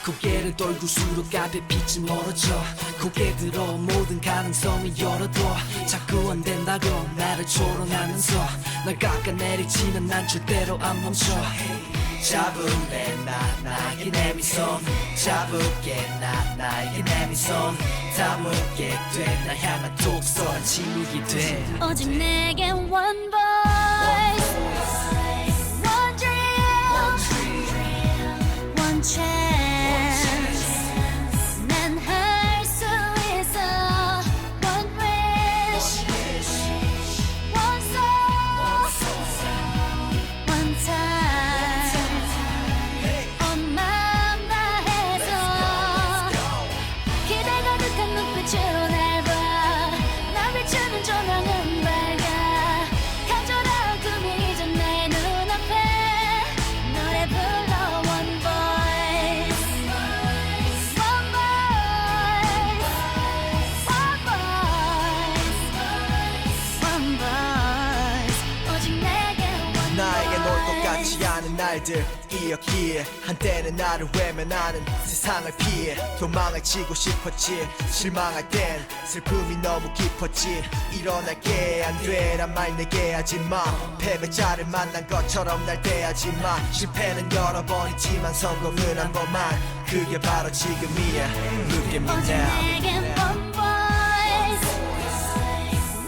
고개를 돌고수록 앞에 빛이 멀어져 고개 들어 모든 가능성을 열어둬 자꾸 안 된다고 나를 조롱하면서 날 깎아내리지만 난 절대로 안 멈춰 잡을래 나 나에게 내미손 잡을게 나 나에게 내미손 담을게 돼 날 향한 독서란 침묵이 돼 오직 내겐 one voice one dream one chance 난 할 수 있어 one wish one soul one time 엄마 나해서 기대 가득한 눈빛으로 날 봐 날 비추는 조명은 밝아 가져라 꿈이 이제 내 눈앞에 노래 불러 one voice one voice one voice one voice 오직 내게 one voice 나에게 올 것 같지 않은 날들 이었기에 한때는 나를 외면하는 세상을 피해 도망을 치고 싶었지 실망할 땐 슬픔이 너무 깊었지 일어날게 안 되란 말 내게 하지마 패배자를 만난 것처럼 날 대하지마 실패는 여러 번 있지만 성공은 한 번만 그게 바로 지금이야 Look at me 오직 내겐 now one voice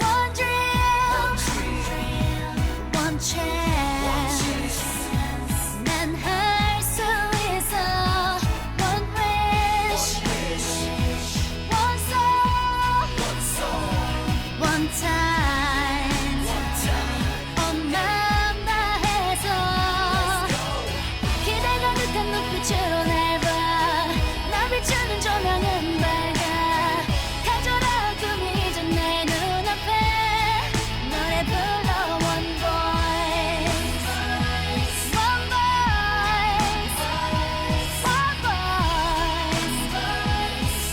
one dream one chance 난 할 수 있어 one wish one soul one time 엄마 나해서 기대 가득한 눈빛으로 날 봐 날 비추는 조명은 밝아 가져라 꿈이 이제 내 눈앞에 노래 불러 one voice one voice one voice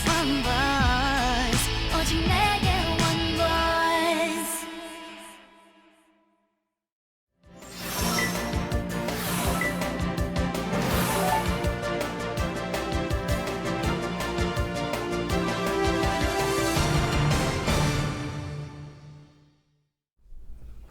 one voice 오직 내게 one voice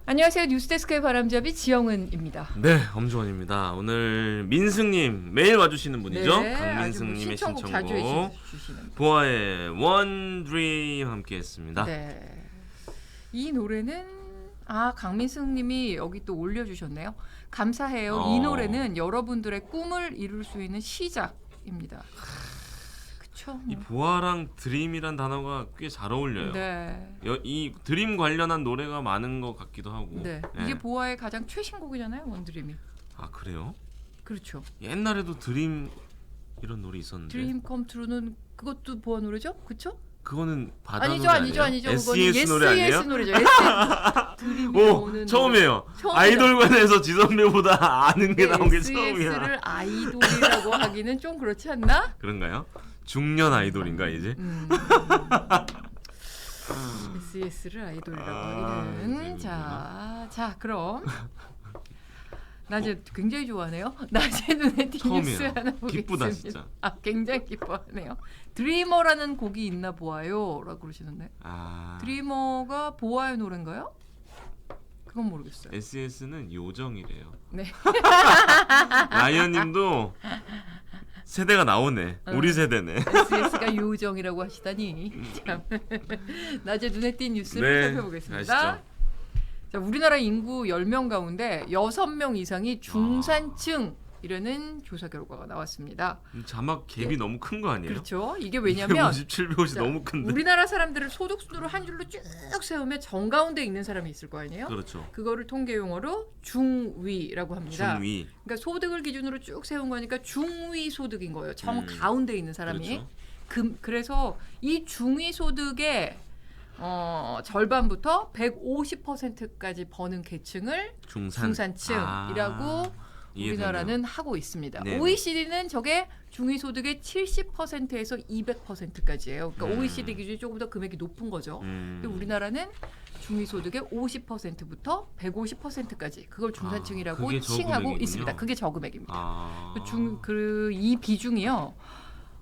안녕하세요. 뉴스데스크의 바람잡이 지영은입니다. 네, 엄주원입니다. 오늘 민승님 매일 와주시는 분이죠. 네, 강민승님의 아주 뭐 신청곡 자주 신청곡 해주시는 분. 보아의 One Dream 함께했습니다. 네. 이 노래는 강민승님이 여기 또 올려주셨네요. 감사해요. 이 노래는 여러분들의 꿈을 이룰 수 있는 시작입니다. 그쵸? 이 보아랑 드림이란 단어가 꽤 잘 어울려요. 네. 이 드림 관련한 노래가 많은 것 같기도 하고. 네. 네. 이게 보아의 가장 최신곡이잖아요. 원드림이. 아 그래요? 그렇죠. 옛날에도 드림 이런 노래 있었는데. 드림 컴 트루는 그것도 보아 노래죠? 그쵸? 그거는 바다 아니죠. 노래 아니에요? SES 노래 아니에요? SES 노래죠. SES. 드림이 나오는 처음이에요. 처음이죠. 아이돌관에서 지선배보다 아는 게 나온 게 처음이야. SES를 아이돌이라고 하기는 좀 그렇지 않나? 그런가요? 중년 아이돌인가 이제? SES를 아이돌이라고 하기는 재밌구나. 자 그럼 나 이제 굉장히 좋아하네요. 낮에 눈에 띈 뉴스 처음이에요. 하나 보겠습니다. 기쁘다 진짜. 굉장히 기뻐하네요. 드리머라는 곡이 있나 보아요 라고 그러시는데 드리머가 보아의 노래인가요? 그건 모르겠어요. SES는 요정이래요. 네. 라이언님도 세대가 나오네. 우리 세대네. SES가 요정이라고 하시다니 참. 낮에 눈에 띈 뉴스를 살펴보겠습니다. 아시죠? 자, 우리나라 인구 10명 가운데 6명 이상이 중산층이라는 조사 결과가 나왔습니다. 자막 갭이 너무 큰 거 아니에요? 그렇죠. 이게 왜냐면 257, 150 너무 큰데. 우리나라 사람들을 소득 순으로 한 줄로 쭉 세우면 정가운데 있는 사람이 있을 거 아니에요? 그렇죠. 그거를 통계 용어로 중위라고 합니다. 중위. 그러니까 소득을 기준으로 쭉 세운 거니까 중위 소득인 거예요. 정 가운데 있는 사람이. 그렇죠. 그래서 이 중위 소득의 절반부터 150%까지 버는 계층을 중산층이라고 우리나라는 하고 있습니다. 네네. OECD는 저게 중위소득의 70%에서 200%까지예요. 그러니까 OECD 기준이 조금 더 금액이 높은 거죠. 근데 우리나라는 중위소득의 50%부터 150%까지 그걸 중산층이라고 그게 칭하고 저금액이군요. 있습니다. 그게 저금액입니다. 아. 이 비중이요.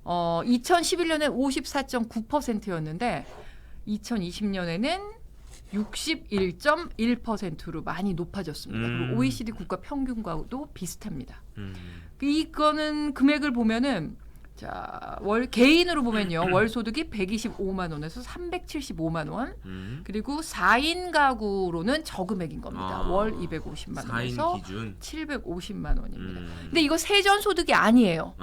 2011년에 54.9%였는데 2020년에는 61.1%로 많이 높아졌습니다. 그리고 OECD 국가 평균과도 비슷합니다. 이거는 금액을 보면은 자, 개인으로 보면요. 월 소득이 125만 원에서 375만 원. 그리고 4인 가구로는 저금액인 겁니다. 월 250만 원에서 4인 기준 750만 원입니다. 근데 이거 세전 소득이 아니에요.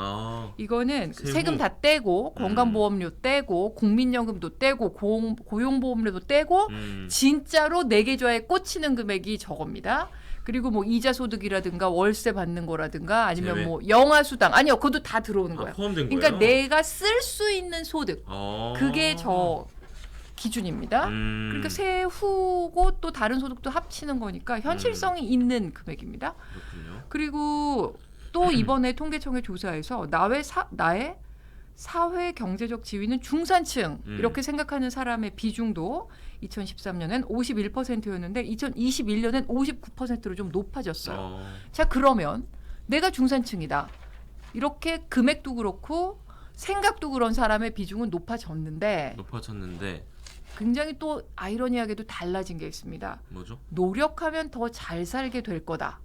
이거는 세금 다 떼고 건강보험료 떼고 국민연금도 떼고 고용보험료도 떼고 진짜로 내 계좌에 꽂히는 금액이 저겁니다. 그리고 뭐 이자 소득이라든가 월세 받는 거라든가 아니면 제외? 뭐 영화 수당 아니요 그것도 다 들어오는 거예요. 포함된 그러니까 거예요? 내가 쓸 수 있는 소득 그게 저 기준입니다. 그러니까 세후고 또 다른 소득도 합치는 거니까 현실성이 있는 금액입니다. 그렇군요. 그리고 또 이번에 통계청의 조사에서 나의 사회 경제적 지위는 중산층 이렇게 생각하는 사람의 비중도 2013년엔 51%였는데 2021년엔 59%로 좀 높아졌어요. 자 그러면 내가 중산층이다. 이렇게 금액도 그렇고 생각도 그런 사람의 비중은 높아졌는데 굉장히 또 아이러니하게도 달라진 게 있습니다. 뭐죠? 노력하면 더 잘 살게 될 거다.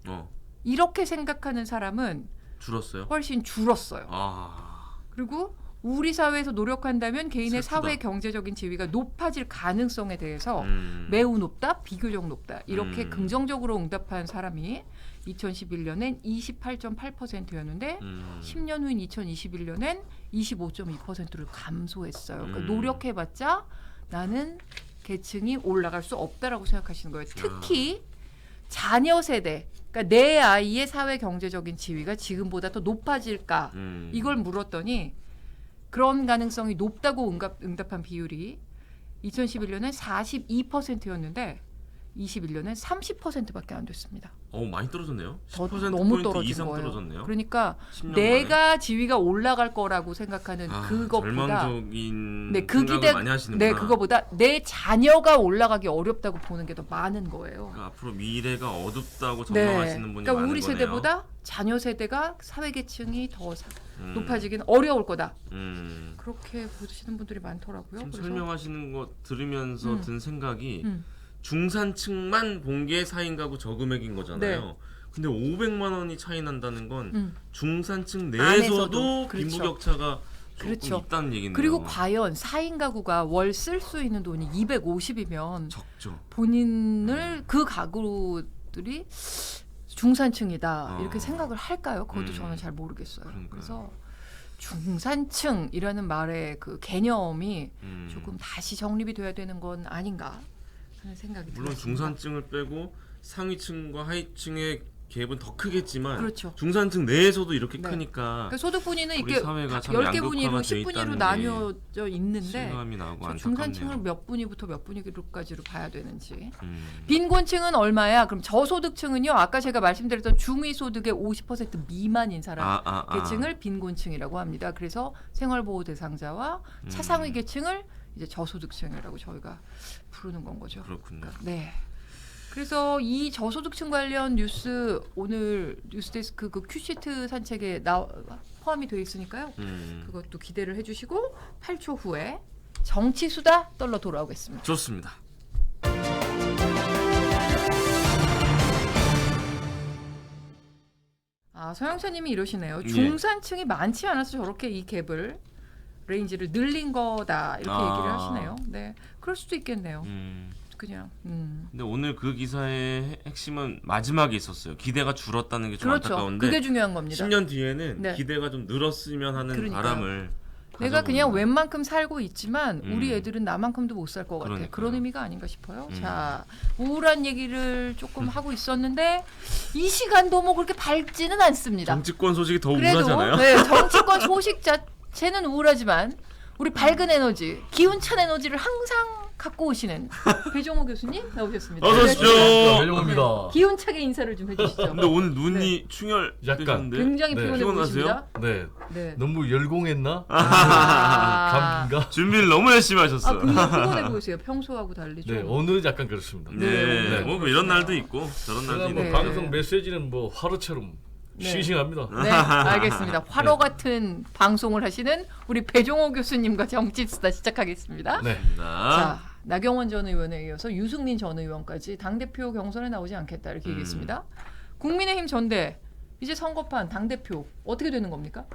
이렇게 생각하는 사람은 줄었어요? 훨씬 줄었어요. 그리고 우리 사회에서 노력한다면 개인의 슬프다. 사회 경제적인 지위가 높아질 가능성에 대해서 매우 높다, 비교적 높다. 이렇게 긍정적으로 응답한 사람이 2011년엔 28.8%였는데 10년 후인 2021년엔 25.2%를 감소했어요. 그러니까 노력해봤자 나는 계층이 올라갈 수 없다라고 생각하시는 거예요. 특히 자녀 세대, 그러니까 내 아이의 사회 경제적인 지위가 지금보다 더 높아질까? 이걸 물었더니 그런 가능성이 높다고 응답한 비율이 2011년에 42%였는데 21년에 30%밖에 안 됐습니다. 많이 떨어졌네요. 더 10% 너무 포인트 떨어진 이상 거예요. 떨어졌네요. 그러니까 10년 내가 지위가 올라갈 거라고 생각하는 그것보다 절망적인 그 생각을 기대, 많이 하시는구나. 네, 그거보다 내 자녀가 올라가기 어렵다고 보는 게 더 많은 거예요. 그러니까 앞으로 미래가 어둡다고 전망하시는 분이 그러니까 많은 우리 거네요. 세대보다 자녀 세대가 사회 계층이 더 높아지기는 어려울 거다. 그렇게 보시는 분들이 많더라고요. 지금 그래서 설명하시는 거 들으면서 든 생각이 중산층만 본 게 4인 가구 저금액인 거잖아요. 네. 근데 500만 원이 차이 난다는 건 중산층 안에서도. 내에서도 그렇죠. 빈부격차가 조금 그렇죠. 있다는 얘기네요. 그리고 과연 4인 가구가 월 쓸 수 있는 돈이 250이면 적죠. 본인을 그 가구들이 중산층이다 이렇게 생각을 할까요? 그것도 저는 잘 모르겠어요. 그러니까요. 그래서 중산층이라는 말의 그 개념이 조금 다시 정립이 돼야 되는 건 아닌가 하는 생각이 물론 들었습니다. 중산층을 빼고 상위층과 하위층의 갭은 더 크겠지만 그렇죠. 중산층 내에서도 이렇게 네. 크니까 그러니까 소득분위는 우리 이렇게 사회가 참 10개 양극화가 분위로 돼 10분위로 있다는 나뉘어져 있는데 실감이 나고 저 중산층을 안타깝네요. 몇 분위부터 몇 분위로까지로 봐야 되는지. 음. 빈곤층은 얼마야? 그럼 저소득층은요. 아까 제가 말씀드렸던 중위소득의 50% 미만인 사람 계층을 빈곤층이라고 합니다. 그래서 생활보호 대상자와 차상위 계층을 이제 저소득층이라고 저희가 부르는 건 거죠. 그렇군요. 네. 그래서 이 저소득층 관련 뉴스 오늘 뉴스데스크 그 큐시트 산책에 포함이 되어 있으니까요. 그것도 기대를 해주시고 8초 후에 정치수다 떨러 돌아오겠습니다. 좋습니다. 서영사님이 이러시네요. 예. 중산층이 많지 않아서 저렇게 이 갭을 레인지를 늘린 거다 이렇게 얘기를 하시네요. 네, 그럴 수도 있겠네요. 그냥. 근데 오늘 그 기사의 핵심은 마지막에 있었어요. 기대가 줄었다는 게 좀 그렇죠. 안타까운데 그게 중요한 겁니다. 10년 뒤에는 네. 기대가 좀 늘었으면 하는 그러니까요. 바람을 내가 그냥 가져봅니다. 웬만큼 살고 있지만 우리 애들은 나만큼도 못 살 것 같아. 그러니까요. 그런 의미가 아닌가 싶어요. 자, 우울한 얘기를 조금 하고 있었는데 이 시간도 뭐 그렇게 밝지는 않습니다. 정치권 소식이 더 그래도 우울하잖아요. 네, 정치권 소식 자체는 우울하지만 우리 밝은 에너지, 기운찬 에너지를 항상 갖고 오시는 배종호 교수님 나오셨습니다. 어서 오십시오. 배종호입니다. 기운차게 인사를 좀 해주시죠. 근데 오늘 눈이 약간 충혈되셨는데 굉장히 네. 피곤해 피곤하세요? 보이십니다. 네. 네. 너무 열공했나? 아, 감기인가? 준비를 너무 열심히 하셨어. 굉장히 피곤해 보이세요. 평소하고 달리 좀. 네, 오늘 약간 그렇습니다. 네, 네. 뭐 이런 날도 있고 저런 날도 제가 있고. 뭐 네. 방송 메시지는 뭐 화로처럼 네. 싱싱합니다. 네, 알겠습니다. 화로 같은 방송을 하시는 우리 배종호 교수님과 정치수다 시작하겠습니다. 네. 자, 나경원 전 의원에 이어서 유승민 전 의원까지 당대표 경선에 나오지 않겠다 이렇게 얘기했습니다. 국민의힘 전대 이제 선거판 당대표 어떻게 되는 겁니까?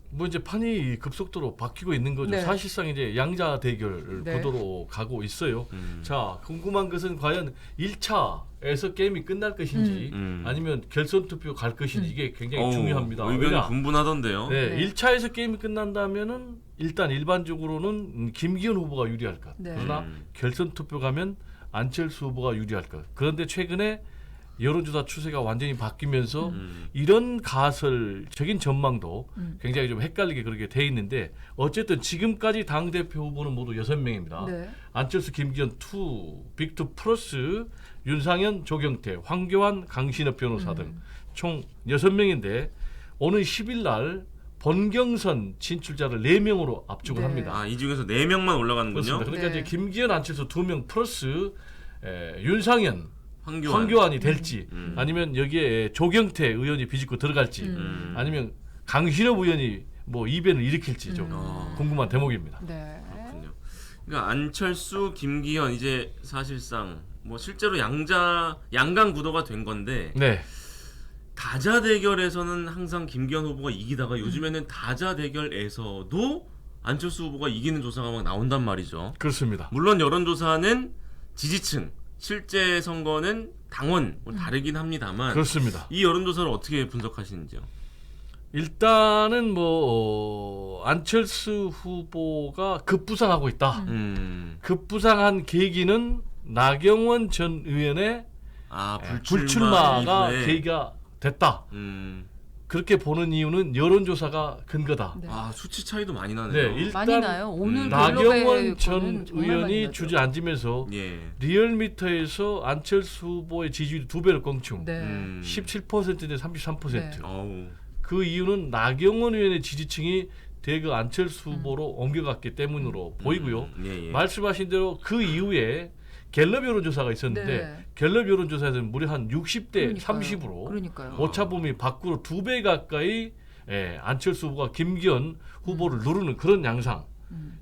뭐 이제 판이 급속도로 바뀌고 있는 거죠. 네. 사실상 이제 양자 대결 네. 구도로 가고 있어요. 자, 궁금한 것은 과연 1차에서 게임이 끝날 것인지 아니면 결선 투표 갈 것인지 이게 굉장히 중요합니다. 의견이 왜냐? 분분하던데요. 네, 네. 1차에서 게임이 끝난다면은 일단 일반적으로는 김기현 후보가 유리할 것. 네. 그러나 결선 투표 가면 안철수 후보가 유리할 것. 그런데 최근에 여론조사 추세가 완전히 바뀌면서 이런 가설적인 전망도 굉장히 좀 헷갈리게 그렇게 돼 있는데 어쨌든 지금까지 당대표 후보는 모두 6명입니다. 네. 안철수, 김기현 빅2 플러스 윤상현, 조경태, 황교안, 강신업 변호사 등 총 6명인데 오는 10일 날 본경선 진출자를 4명으로 압축을 네. 합니다. 아, 이 중에서 4명만 올라가는군요. 그렇습니다. 그러니까 네. 이제 김기현, 안철수 2명 플러스 윤상현, 황교안. 황교안이 될지 아니면 여기에 조경태 의원이 비집고 들어갈지 아니면 강신업 의원이 뭐 이변을 일으킬지 좀 궁금한 대목입니다. 네. 그렇군요. 그러니까 안철수, 김기현 이제 사실상 뭐 실제로 양강 구도가 된 건데 네, 다자 대결에서는 항상 김기현 후보가 이기다가 요즘에는 다자 대결에서도 안철수 후보가 이기는 조사가 막 나온단 말이죠. 그렇습니다. 물론 여론조사는 지지층, 실제 선거는 당원 뭐 다르긴 합니다만 그렇습니다. 이 여론조사를 어떻게 분석하시는지요? 일단은 안철수 후보가 급부상하고 있다. 급부상한 계기는 나경원 전 의원의 불출마가 이후에. 계기가 됐다. 그렇게 보는 이유는 여론조사가 근거다. 네. 아, 수치 차이도 많이 나네요. 네, 많이 일단 나요. 오늘 나경원 전 전 의원이 주저앉으면서 예. 리얼미터에서 안철수 후보의 지지율이 2배를 껑충. 네. 17%대 33%. 네. 어우. 그 이유는 나경원 의원의 지지층이 대거 안철수 후보로 옮겨갔기 때문으로 보이고요. 예, 예. 말씀하신 대로 그 이후에 갤럽 여론조사가 있었는데 네. 갤럽 여론조사에서는 무려 한 60대 그러니까요. 30으로 그러니까요. 오차범위 밖으로 2배 가까이 안철수 후보가 김기현 후보를 누르는 그런 양상.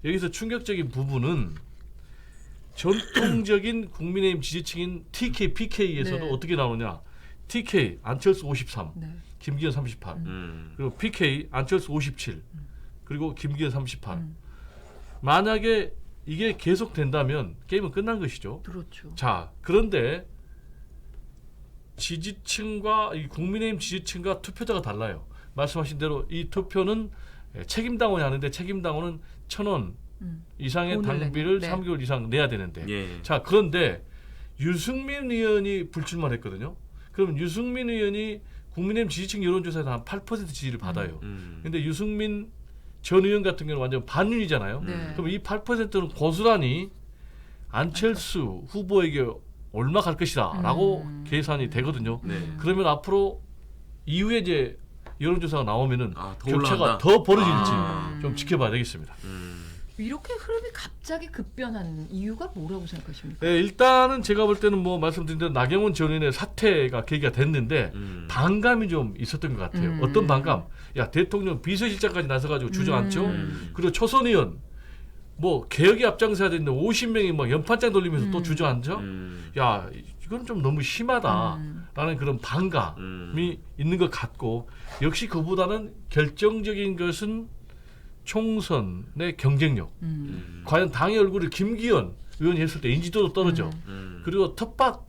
여기서 충격적인 부분은 전통적인 국민의힘 지지층인 TK, PK에서도 네. 어떻게 나오냐. TK 안철수 53, 네. 김기현 38, 그리고 PK 안철수 57, 그리고 김기현 38. 만약에 이게 계속된다면 게임은 끝난 것이죠. 그렇죠. 자, 그런데 지지층과 이 국민의힘 지지층과 투표자가 달라요. 말씀하신 대로 이 투표는 책임당원이 하는데 책임당원은 1,000원 이상의 오늘 당비를 네. 3개월 이상 내야 되는데 예. 자, 그런데 유승민 의원이 불출마를 했거든요. 그럼 유승민 의원이 국민의힘 지지층 여론조사에서 한 8% 지지를 받아요. 근데 유승민 전 의원 같은 경우는 완전 반윤이잖아요. 네. 그럼 이 8%는 고스란히 안철수 후보에게 얼마 갈 것이다라고 계산이 되거든요. 네. 그러면 앞으로 이후에 이제 여론조사가 나오면은 더 격차가 올라간다? 더 벌어질지 좀 지켜봐야 되겠습니다. 이렇게 흐름이 갑자기 급변한 이유가 뭐라고 생각하십니까? 네, 일단은 제가 볼 때는 뭐 말씀드린 대로 나경원 전 의원의 사퇴가 계기가 됐는데 반감이 좀 있었던 것 같아요. 어떤 반감? 야, 대통령 비서실장까지 나서가지고 주저앉죠. 그리고 초선 의원 뭐 개혁에 앞장서야 되는데 50명이 막 연판장 돌리면서 또 주저앉죠. 야, 이건 좀 너무 심하다라는 그런 반감이 있는 것 같고 역시 그보다는 결정적인 것은 총선의 경쟁력. 과연 당의 얼굴을 김기현 의원이 했을 때 인지도도 떨어져. 그리고 텃밭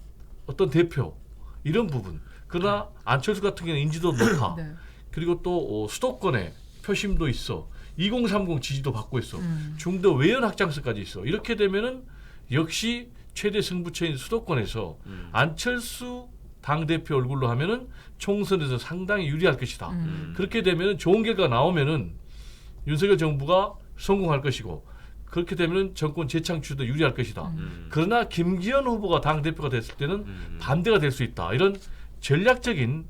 어떤 대표 이런 부분. 그러나 안철수 같은 경우는 인지도도 높아. 네. 그리고 또 수도권에 표심도 있어. 2030 지지도 받고 있어. 중도 외연 확장세까지 있어. 이렇게 되면은 역시 최대 승부처인 수도권에서 안철수 당대표 얼굴로 하면은 총선에서 상당히 유리할 것이다. 그렇게 되면은 좋은 결과 나오면은 윤석열 정부가 성공할 것이고 그렇게 되면 정권 재창출도 유리할 것이다. 그러나 김기현 후보가 당 대표가 됐을 때는 반대가 될 수 있다. 이런 전략적인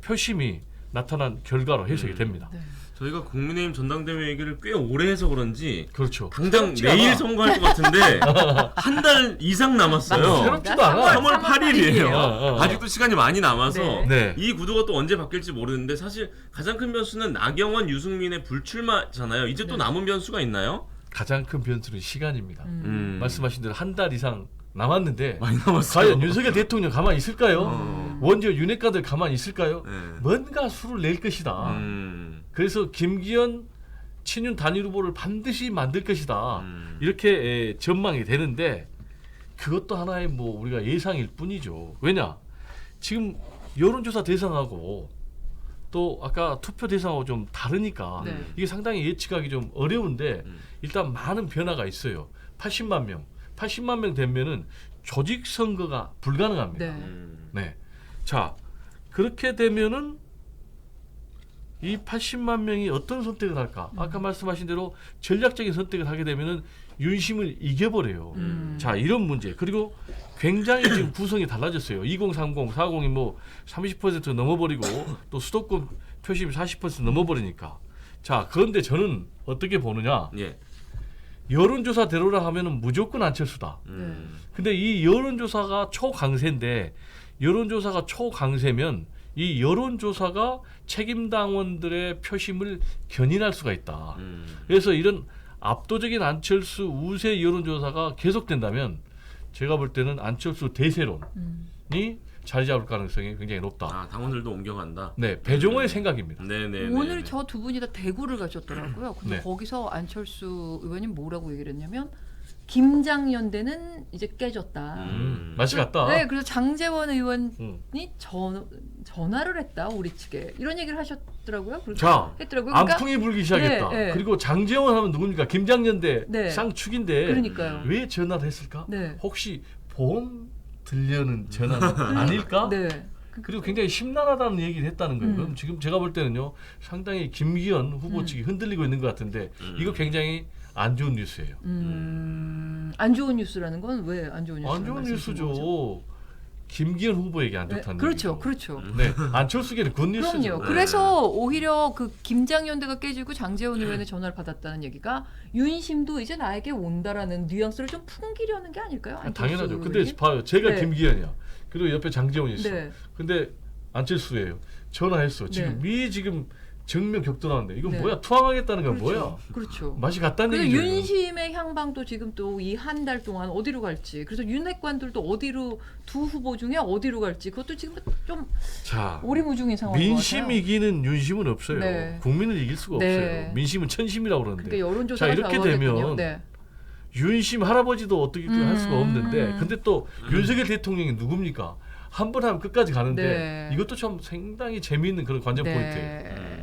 표심이 나타난 결과로 해석이 됩니다. 네. 저희가 국민의힘 전당대회 얘기를 꽤 오래 해서 그런지 그렇죠. 당장 새롭지가 내일 않아. 선거할 것 같은데 한 달 이상 남았어요. 새롭지도 않아. 3월 8일이에요. 어. 아직도 시간이 많이 남아서 네. 네. 이 구도가 또 언제 바뀔지 모르는데 사실 가장 큰 변수는 나경원, 유승민의 불출마잖아요. 이제 또 남은 변수가 있나요? 가장 큰 변수는 시간입니다. 음. 말씀하신 대로 한 달 이상 남았는데 많이 남았어요. 과연 윤석열 대통령 가만히 있을까요? 원지어 윤핵관들 가만히 있을까요? 네. 뭔가 수를 낼 것이다. 그래서 김기현 친윤 단일 후보를 반드시 만들 것이다. 이렇게 전망이 되는데 그것도 하나의 뭐 우리가 예상일 뿐이죠. 왜냐? 지금 여론조사 대상하고 또 아까 투표 대상하고 좀 다르니까 네. 이게 상당히 예측하기 좀 어려운데 일단 많은 변화가 있어요. 80만 명 되면은 조직 선거가 불가능합니다. 네. 네. 자, 그렇게 되면은 이 80만 명이 어떤 선택을 할까? 아까 말씀하신 대로 전략적인 선택을 하게 되면은 윤심을 이겨버려요. 자, 이런 문제. 그리고 굉장히 지금 구성이 달라졌어요. 2030, 40이 뭐 30% 넘어버리고 또 수도권 표심이 40% 넘어버리니까. 자, 그런데 저는 어떻게 보느냐? 예. 여론조사대로라 하면은 무조건 안철수다. 근데 이 여론조사가 초강세인데 여론조사가 초강세면 이 여론조사가 책임당원들의 표심을 견인할 수가 있다. 그래서 이런 압도적인 안철수 우세 여론조사가 계속된다면 제가 볼 때는 안철수 대세론이 자리 잡을 가능성이 굉장히 높다. 아, 당원들도 옮겨간다. 네, 배종호의 생각입니다. 네네. 오늘 저 두 분이 다 대구를 가셨더라고요. 근데 네. 거기서 안철수 의원님 뭐라고 얘기를 했냐면 김장연대는 이제 깨졌다. 맛이 갔다. 네, 그래서 장제원 의원이 음. 전화를 했다 우리 측에 이런 얘기를 하셨더라고요. 그렇게 자, 했더라고요. 안풍이 불기 시작했다. 네, 네. 그리고 장제원 하면 누굽니까? 김장연대 네. 쌍축인데 그러니까요. 왜 전화를 했을까? 네. 혹시 보험 들려는 전화는 아닐까? 네. 그리고 굉장히 심란하다는 얘기를 했다는 거예요. 음. 그럼 지금 제가 볼 때는요, 상당히 김기현 후보 측이 흔들리고 있는 것 같은데 이거 굉장히 안 좋은 뉴스예요. 안 좋은 뉴스라는 건 왜 안 좋은 뉴스? 안 좋은 뉴스죠. 김기현 후보에게 안 좋다는 그렇죠, 얘기죠. 그렇죠. 네, 안철수에게는 굿 뉴스죠. 그럼요. 그래서 오히려 그 김장연대가 깨지고 장제원 의원의 전화를 받았다는 얘기가 윤심도 이제 나에게 온다라는 뉘앙스를 좀 풍기려는 게 아닐까요? 안철수 당연하죠. 근데 의원이? 봐요, 제가 네. 김기현이야. 그리고 옆에 장제원이 있어. 네. 근데 안철수예요. 전화했어. 지금 지금 정면 격돌하는데 이건 네. 뭐야? 투항하겠다는 건 뭐야? 그렇죠. 맛이 갔다는 그래서 얘기죠. 윤심의 향방도 지금 또 이 한 달 동안 어디로 갈지, 그래서 윤핵관들도 어디로 두 후보 중에 어디로 갈지 그것도 지금 좀 자, 오리무중인 상황인 것 민심 같아요. 이기는 윤심은 없어요. 네. 국민을 이길 수가 네. 없어요. 민심은 천심이라고 그러는데. 그러니까 여론조사가 자, 이렇게 좌우하겠군요. 되면 네. 윤심 할아버지도 어떻게 할 수가 없는데, 근데 또 윤석열 대통령이 누굽니까? 한 번 하면 끝까지 가는데 네. 이것도 참 상당히 재미있는 그런 관전 포인트예요.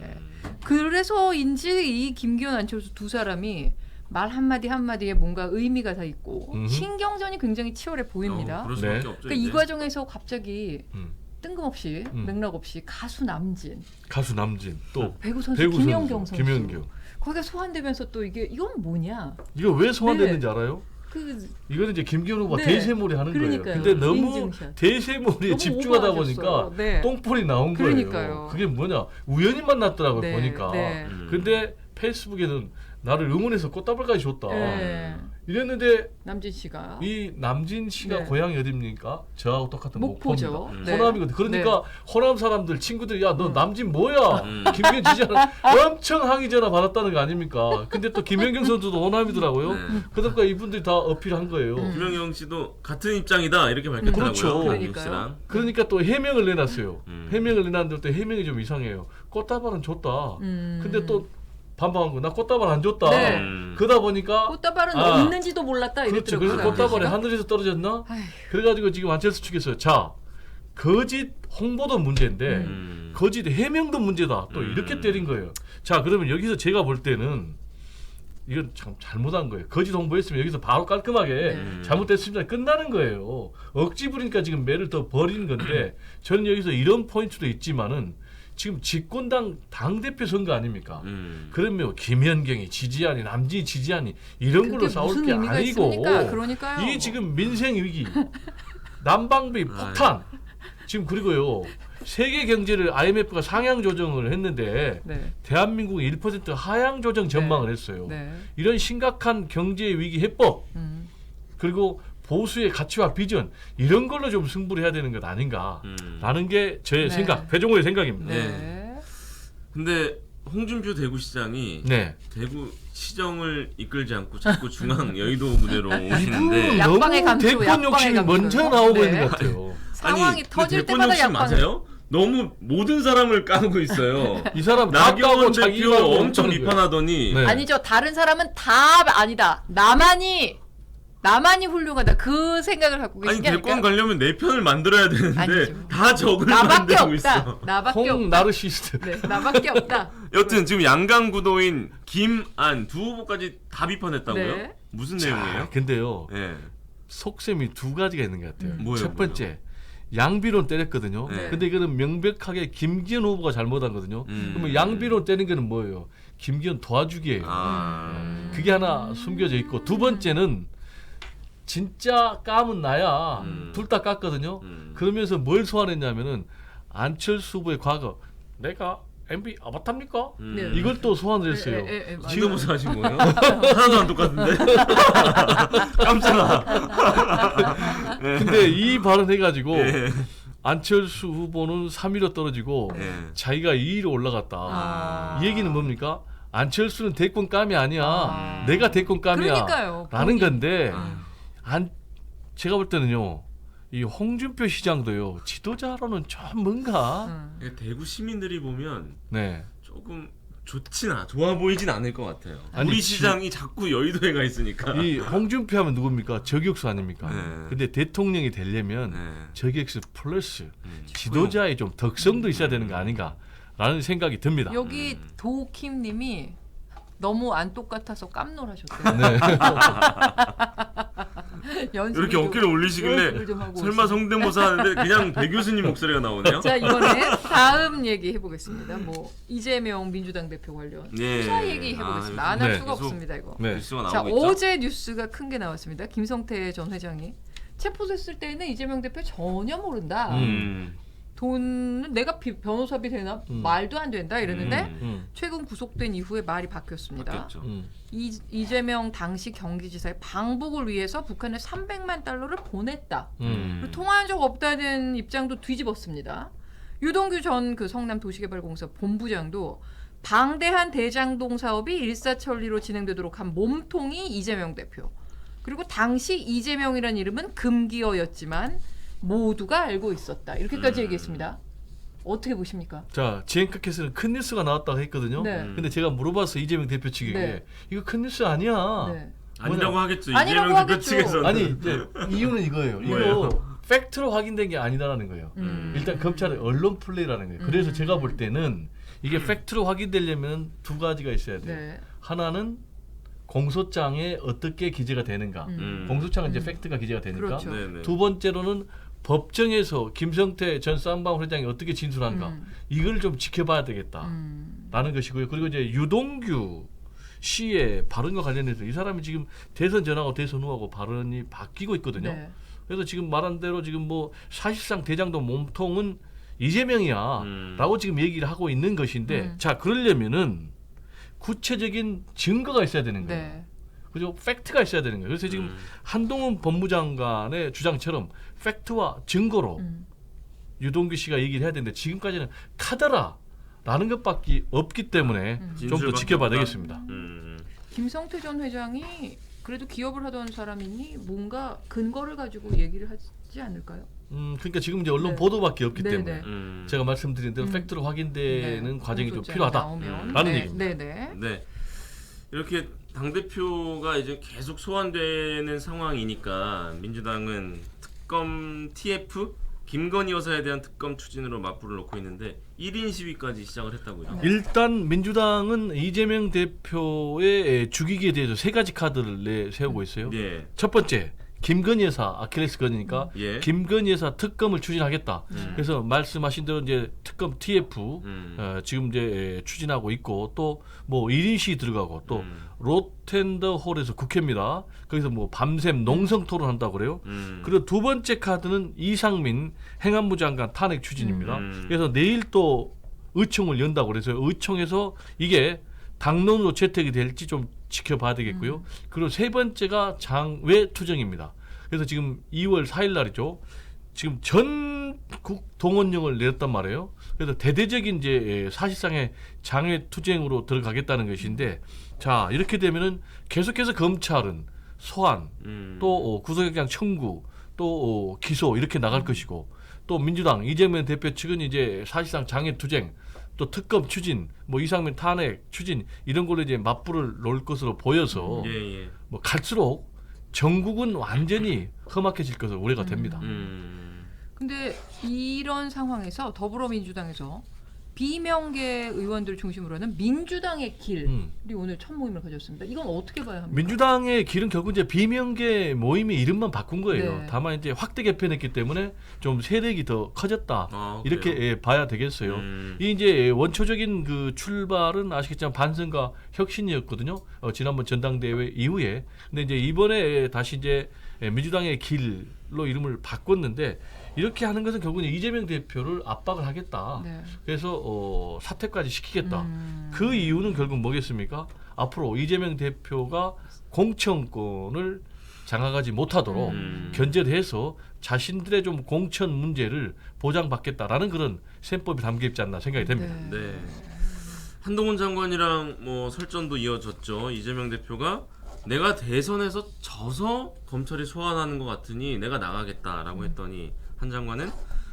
그래서인지 이 김기현 안철수 두 사람이 말 한마디 한마디에 뭔가 의미가 다 있고 신경전이 굉장히 치열해 보입니다. 그럴 수밖에 네. 없죠. 그러니까 이 이제. 과정에서 갑자기 음. 뜬금없이 맥락 없이 가수 남진, 가수 남진 또 배구 선수 배구 김연경 선수 선수, 김연경. 거기가 소환되면서 또 이건 뭐냐? 이거 왜 소환됐는지 알아요? 그 이거는 이제 김기현 후보가 네. 대세몰이 하는 그러니까요. 거예요. 근데 너무 인증샷. 대세몰이에 너무 집중하다 오버하셨어. 보니까 네. 똥볼이 나온 그러니까요. 거예요. 그게 뭐냐? 우연히 만났더라고요. 네, 보니까. 네. 근데 페이스북에는 나를 응원해서 꽃다발까지 줬다. 네. 이랬는데 남진 씨가 이 남진 씨가 네. 고향이 어딥니까? 저하고 똑같은 목포죠. 목포입니다. 네. 호남이거든. 그러니까 호남 사람들 친구들이 야 너 남진 뭐야? 음. 김기현 지지하는 엄청 항의 전화 받았다는 거 아닙니까? 근데 또 김연경 선수도 호남이더라고요. 그러니까 이분들이 다 어필한 거예요. 김영경 씨도 같은 입장이다 이렇게 밝혔더라고요. 그렇죠. 김영경 그러니까요. 씨랑. 그러니까 또 해명을 내놨어요. 해명을 내놨는데 또 해명이 좀 이상해요. 꽃다발은 줬다. 근데 또 반박한 거. 나 꽃다발 안 줬다. 네. 그러다 보니까 꽃다발은 아. 있는지도 몰랐다 그렇죠. 이랬더라고요. 그래서 꽃다발이 남진 하늘에서 떨어졌나? 아휴. 그래가지고 지금 안철수 측에서 자 거짓 홍보도 문제인데 거짓 해명도 문제다. 또 이렇게 때린 거예요. 자 그러면 여기서 제가 볼 때는 이건 참 잘못한 거예요. 거짓 홍보했으면 여기서 바로 깔끔하게 잘못됐습니다. 끝나는 거예요. 억지 부리니까 지금 매를 더 버리는 건데 저는 여기서 이런 포인트도 있지만은 지금 집권당 당대표 선거 아닙니까? 그러면 김현경이 지지하니 남진이 지지하니 이런 걸로 그게 싸울 무슨 게 의미가 아니고 있습니까? 그러니까요. 이게 지금 민생 위기, 난방비 폭탄 지금 그리고요 세계 경제를 IMF가 상향 조정을 했는데 네. 대한민국이 1% 하향 조정 전망을 했어요. 네. 이런 심각한 경제 위기 해법 음. 그리고 보수의 가치와 비전 이런 걸로 좀 승부를 해야 되는 것 아닌가라는 게 제 네. 생각, 배종호의 생각입니다. 네. 근데 홍준표 대구시장이 네. 대구 시정을 이끌지 않고 자꾸 중앙 여의도 무대로 오시는데 약방의 감초, 대권 약방의 욕심이 감초. 먼저 나오고 네. 있는 것 같아요. 상황이 터질 대권 때마다 욕심 약방. 맞아요? 너무 모든 사람을 까고 있어요. 이 사람 나경원 자기 대표 말고 엄청 없다는 거예요. 비판하더니 네. 아니죠. 다른 사람은 다 아니다. 나만이 훌륭하다. 그 생각을 갖고 계신 아니 게 대권 아닐까요? 가려면 내 편을 만들어야 되는데 아니죠. 다 적을 나밖에 만들고 없다. 있어. 나밖에 홍 없다. 나르시스트. 네, 나밖에 없다. 여튼 지금 양강구도인 김안 두 후보까지 다 비판했다고요? 네. 무슨 내용이에요? 근데요 예. 속셈이 두 가지가 있는 것 같아요. 뭐예요, 첫 번째 양비론 때렸거든요. 네. 근데 이거는 명백하게 김기현 후보가 잘못한 거든요. 그러면 양비론 때린 거는 뭐예요? 김기현 도와주기예요. 그게 하나 숨겨져 있고 두 번째는 진짜 까면 나야 둘 다 깠거든요. 그러면서 뭘 소환했냐면은 안철수 후보의 과거 내가 MB 아바타입니까? 네. 이걸 또 소환을 했어요. 맞아요. 지금부터 하신 거예요? 하나도 안 똑같은데? 깜짝아. 근데 이 발언 해가지고 예. 안철수 후보는 3위로 떨어지고 예. 자기가 2위로 올라갔다. 이 얘기는 뭡니까? 안철수는 대권감이 아니야. 내가 대권감이야. 그러니까요. 라는 본인. 건데 제가 볼 때는요. 이 홍준표 시장도요. 지도자로는 좀 뭔가 대구 시민들이 보면 네. 조금 좋아 보이진 않을 것 같아요. 아니, 우리 시장이 자꾸 여의도에 가 있으니까. 이 홍준표 하면 누굽니까? 저격수 아닙니까? 네. 근데 대통령이 되려면 네. 저격수 플러스 지도자의 좀 덕성도 있어야 되는 거 아닌가라는 생각이 듭니다. 여기 도킴님이 너무 안 똑같아서 깜놀하셨대요. 네. 연습을 이렇게 좀- 어깨를 올리시길래 연습을 좀 하고 설마 오시네. 성대모사 하는데 그냥 배 교수님 목소리가 나오네요. 자 이번에 다음 얘기 해보겠습니다. 뭐 이재명 민주당 대표 관련 예. 수사 얘기 해보겠습니다. 안 할 네. 수가 계속 없습니다 이거. 네. 뉴스가 자 나오고 있죠. 어제 뉴스가 큰 게 나왔습니다. 김성태 전 회장이 체포됐을 때는 이재명 대표 전혀 모른다. 돈은 내가 변호사비 되나 말도 안 된다 이랬는데 최근 구속된 이후에 말이 바뀌었습니다. 바뀌었죠. 이재명 당시 경기지사의 방북을 위해서 북한에 300만 달러를 보냈다. 그리고 통화한 적 없다는 입장도 뒤집었습니다. 유동규 전 그 성남도시개발공사 본부장도 방대한 대장동 사업이 일사천리로 진행되도록 한 몸통이 이재명 대표. 그리고 당시 이재명이라는 이름은 금기어였지만 모두가 알고 있었다. 이렇게까지 얘기했습니다. 어떻게 보십니까? 자, 지행카켓에는 큰 뉴스가 나왔다고 했거든요. 네. 근데 제가 물어봤어 이재명 대표 측에게 네. 이거 큰 뉴스 아니야. 네. 아니라고 하겠죠. 아니라고 이재명 대표 하겠죠. 측에서는. 아니 이제 이유는 이거예요. 뭐예요? 이거 팩트로 확인된 게 아니다라는 거예요. 일단 검찰의 언론 플레이라는 거예요. 그래서 제가 볼 때는 이게 팩트로 확인되려면 두 가지가 있어야 돼요. 네. 하나는 공소장에 어떻게 기재가 되는가. 공소장은 이제 팩트가 기재가 되니까. 그렇죠. 네네. 두 번째로는 법정에서 김성태 전 쌍방 회장이 어떻게 진술한가. 이걸 좀 지켜봐야 되겠다라는 것이고요. 그리고 이제 유동규 씨의 발언과 관련해서 이 사람이 지금 대선 전하고 대선 후하고 발언이 바뀌고 있거든요. 네. 그래서 지금 말한 대로 지금 뭐 사실상 대장동 몸통은 이재명이야라고 지금 얘기를 하고 있는 것인데 자 그러려면은 구체적인 증거가 있어야 되는 거예요. 네. 그죠? 팩트가 있어야 되는 거예요. 그래서 지금 한동훈 법무장관의 주장처럼 팩트와 증거로 유동규 씨가 얘기를 해야 되는데 지금까지는 카더라라는 것밖에 없기 때문에 좀 더 진술밖에 지켜봐야 없다. 되겠습니다. 김성태 전 회장이 그래도 기업을 하던 사람이니 뭔가 근거를 가지고 얘기를 하지 않을까요? 그러니까 지금 이제 언론 네. 보도밖에 없기 네, 때문에 네. 제가 말씀드린 대로 팩트로 확인되는 과정이 좀 필요하다라는 네. 얘기입니다. 네. 네. 이렇게 당 대표가 이제 계속 소환되는 상황이니까 민주당은 특검 TF 김건희 여사에 대한 특검 추진으로 맞불을 놓고 있는데 1인 시위까지 시작을 했다고요. 일단 민주당은 이재명 대표의 죽이기에 대해서 세 가지 카드를 내세우고 있어요. 네. 첫 번째 김건희 여사 아킬레스건이니까 예. 김건희 여사 특검을 추진하겠다. 그래서 말씀하신 대로 이제 특검 TF 지금 이제 추진하고 있고 또 뭐 1인시 들어가고 또 로텐더 홀에서 국회입니다. 거기서 뭐 밤샘 농성 토론한다고 그래요. 그리고 두 번째 카드는 이상민 행안부 장관 탄핵 추진입니다. 그래서 내일 또 의총을 연다고 그래서 의총에서 이게 당론으로 채택이 될지 좀 지켜봐야 되겠고요. 그리고 세 번째가 장외 투쟁입니다. 그래서 지금 2월 4일 날이죠. 지금 전국 동원령을 내렸단 말이에요. 그래서 대대적인 이제 사실상의 장외 투쟁으로 들어가겠다는 것인데, 자 이렇게 되면은 계속해서 검찰은 소환, 또 구속영장 청구, 또 기소 이렇게 나갈 것이고, 또 민주당 이재명 대표 측은 이제 사실상 장외 투쟁, 또 특검 추진, 뭐 이상민 탄핵 추진 이런 걸로 이제 맞불을 놓을 것으로 보여서 예, 예. 뭐 갈수록 전국은 완전히 험악해질 것으로 우려가 됩니다. 근데 이런 상황에서 더불어민주당에서 비명계 의원들 중심으로 하는 민주당의 길이 오늘 첫 모임을 가졌습니다. 이건 어떻게 봐야 합니까? 민주당의 길은 결국 이제 비명계 모임의 이름만 바꾼 거예요. 네. 다만 이제 확대 개편했기 때문에 좀 세력이 더 커졌다. 이렇게 그래요? 봐야 되겠어요. 이 이제 원초적인 그 출발은 아시겠지만 반성과 혁신이었거든요. 지난번 전당대회 이후에. 근데 이제 이번에 다시 이제 민주당의 길로 이름을 바꿨는데, 이렇게 하는 것은 결국은 이재명 대표를 압박을 하겠다. 네. 그래서 사퇴까지 시키겠다. 그 이유는 결국 뭐겠습니까? 앞으로 이재명 대표가 공천권을 장악하지 못하도록 견제를 해서 자신들의 좀 공천 문제를 보장받겠다라는 그런 셈법이 담겨 있지 않나 생각이 됩니다. 네. 한동훈 장관이랑 뭐 설전도 이어졌죠. 이재명 대표가 내가 대선에서 져서 검찰이 소환하는 것 같으니 내가 나가겠다라고 했더니 한 장관은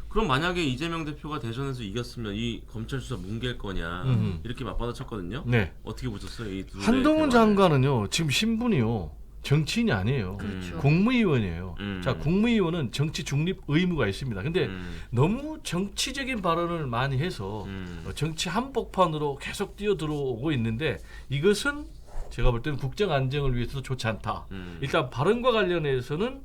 그럼 만약에 이재명 대표가 대선에서 이겼으면 이 검찰 수사 뭉갤 거냐 이렇게 맞받아쳤거든요. 네. 어떻게 보셨어요? 이 둘의 한동훈 대화를? 장관은요 지금 신분이요 정치인이 아니에요. 그렇죠. 국무위원이에요. 자, 국무위원은 정치 중립 의무가 있습니다. 근데 너무 정치적인 발언을 많이 해서 정치 한복판으로 계속 뛰어들어오고 있는데, 이것은 제가 볼 때는 국정 안정을 위해서도 좋지 않다. 일단 발언과 관련해서는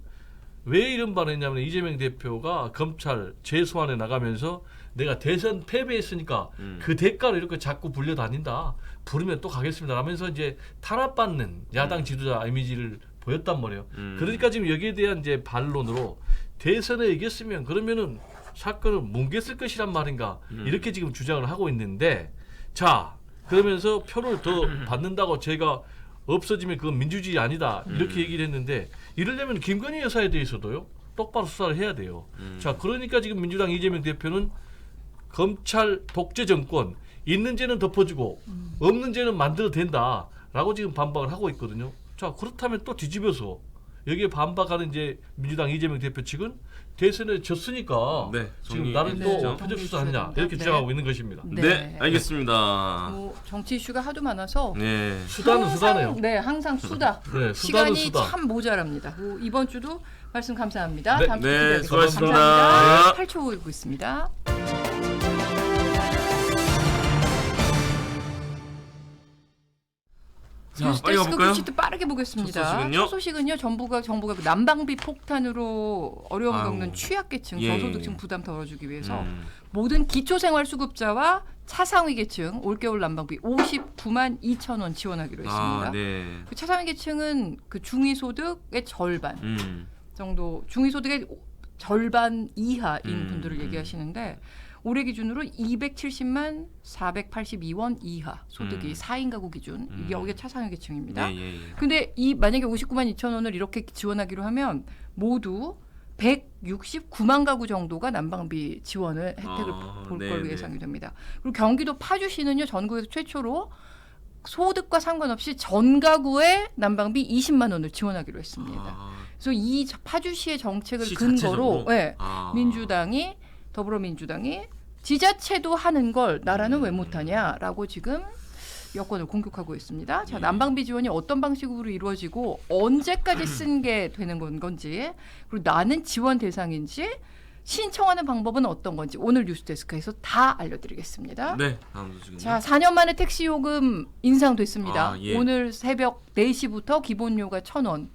왜 이런 발언이냐면, 이재명 대표가 검찰 재소환에 나가면서 내가 대선 패배했으니까 그 대가로 이렇게 자꾸 불려다닌다. 부르면 또 가겠습니다. 라면서 이제 탄압받는 야당 지도자 이미지를 보였단 말이에요. 그러니까 지금 여기에 대한 이제 반론으로 대선에 이겼으면 그러면은 사건을 뭉갰을 것이란 말인가, 이렇게 지금 주장을 하고 있는데, 자 그러면서 표를 더 받는다고 제가 없어지면 그건 민주주의 아니다 이렇게 얘기를 했는데, 이러려면 김건희 여사에 대해서도요 똑바로 수사를 해야 돼요. 자 그러니까 지금 민주당 이재명 대표는 검찰 독재 정권, 있는 죄는 덮어주고 없는 죄는 만들어도 된다라고 지금 반박을 하고 있거든요. 자 그렇다면 또 뒤집어서 여기에 반박하는 이제 민주당 이재명 대표 측은 대선에 졌으니까 네, 지금 나는 정리해 또 주시죠. 표적 수사하냐 네. 이렇게 주장하고 있는 것입니다. 네, 알겠습니다. 뭐 정치 이슈가 하도 많아서 네. 수다는 수다네요. 네, 항상 수다. 네, 수다는 시간이 수다. 참 모자랍니다. 뭐 이번 주도 말씀 감사합니다. 네, 다음 주 네, 기대하겠습니다. 수고하셨습니다. 감사합니다. 네. 8초 후고 있습니다. 자, 빨리 뉴스데스크 가볼까요? 퀴즈 빠르게 보겠습니다. 첫 소식은요? 정부가 난방비 폭탄으로 어려움 아우. 겪는 취약계층, 예. 저소득층 부담 덜어주기 위해서 모든 기초생활수급자와 차상위 계층 올겨울 난방비 59만 2천 원 지원하기로 했습니다. 아, 네. 그 차상위 계층은 그 중위소득의 절반 정도, 중위소득의 절반 이하인 분들을 얘기하시는데, 올해 기준으로 270만 482원 이하 소득이 4인 가구 기준, 이게 여기가 차상위 계층입니다. 예, 예, 예. 근데 이 만약에 59만 2천 원을 이렇게 지원하기로 하면 모두 169만 가구 정도가 난방비 지원을 혜택을 볼 네, 걸로 네. 예상이 됩니다. 그리고 경기도 파주시는요, 전국에서 최초로 소득과 상관없이 전 가구에 난방비 20만 원을 지원하기로 했습니다. 그래서 이 파주시의 정책을 시 근거로 자체적으로? 네, 아. 더불어민주당이 지자체도 하는 걸 나라는 왜 못하냐라고 지금 여권을 공격하고 있습니다. 자, 난방비 지원이 어떤 방식으로 이루어지고 언제까지 쓴 게 되는 건지, 그리고 나는 지원 대상인지, 신청하는 방법은 어떤 건지 오늘 뉴스데스크에서 다 알려드리겠습니다. 네, 다음 소식은요. 자, 4년 만에 택시 요금 인상됐습니다. 아, 예. 오늘 새벽 4시부터 기본료가 1,000원,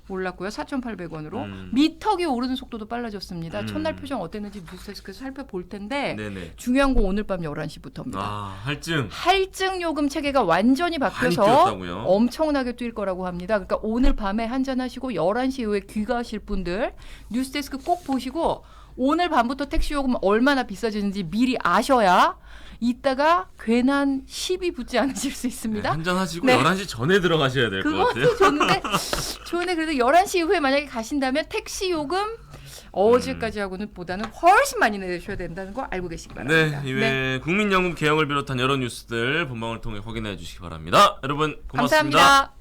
올랐고요. 4,800원으로. 미터기 오르는 속도도 빨라졌습니다. 첫날 표정 어땠는지 뉴스데스크에서 살펴볼 텐데 네네. 중요한 건 오늘 밤 11시부터입니다. 아, 할증. 할증 요금 체계가 완전히 많이 바뀌어서 뛰었다고요? 엄청나게 뛸 거라고 합니다. 그러니까 오늘 밤에 한잔 하시고 11시 이후에 귀가하실 분들 뉴스데스크 꼭 보시고 오늘 밤부터 택시 요금 얼마나 비싸지는지 미리 아셔야 이따가 괜한 시비 붙지 않으실 수 있습니다. 한잔 하시고 네. 11시 전에 들어가셔야 될 것 같아요. 그것도 좋은데 그래도 11시 이후에 만약에 가신다면 택시 요금 어제까지 하고는 보다는 훨씬 많이 내셔야 된다는 거 알고 계시기 바랍니다. 네, 이외 국민연금 개혁을 비롯한 여러 뉴스들 본방을 통해 확인해 주시기 바랍니다. 여러분 고맙습니다. 감사합니다.